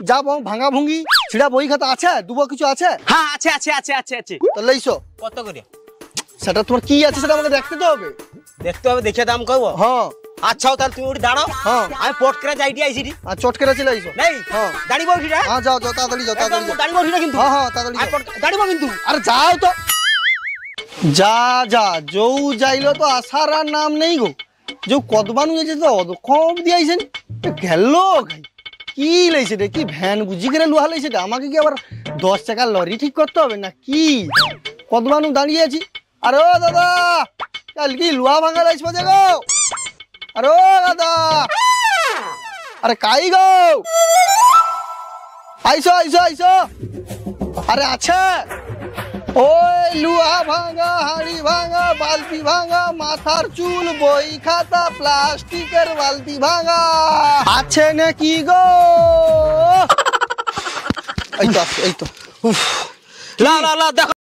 যা ভাঙা ভুঙ্গি ছিড়া বই খাতা আছে দুবো কিছু আছে? হ্যাঁ আছে আছে আছে আছে আছে। তাহলে এইসো কত করে? সেটা তোমার কি আছে সেটা আমাকে দেখতে তো হবে। দেখতে হবে, দেখে দাম কইবো। হ্যাঁ আচ্ছা তাহলে তুমি ওটি দাঁড়াও। হ্যাঁ আমি পট করে যাইটি আইছিটি। আর চটকেরা চলে আইসো। নাই হ্যাঁ দাঁড়িব ওটিটা। হ্যাঁ যাও যাও তাড়াতাড়ি যাও তাড়াতাড়ি যাও। দাঁড়িব ওটিটা কিন্তু। হ্যাঁ হ্যাঁ তাড়াতাড়ি যাও। দাঁড়িব কিন্তু। আরে যাও তো। যা যা যৌ যাইলো তো আসার আর নাম নেই গো। যে কদবানু যাইছে তো অদক্ষম দিয়াইছেন গেল গাই কি লাইছে রে, কি ভ্যান বুঝি করে লোহা লাইছে রে? আমাকে কি আবার 10 টাকার লরি ঠিক করতে হবে না কি? কদবানু দাঁড়িয়ে আছি। আরে ও দাদা কাল কি লোহা ভাঙা লাইছ বাজে গো? আরে ও দাদা আরে কাই গো আইসো আইসো আইসো। আরে আছে ওই লুহা ভাঙা হাড়ি ভাঙা বালতি ভাঙা মাথার চুল বই খাতা প্লাস্টিকের বালতি ভাঙা আছে নাকি গো? এই তো এই তো। লা লা লা দেখো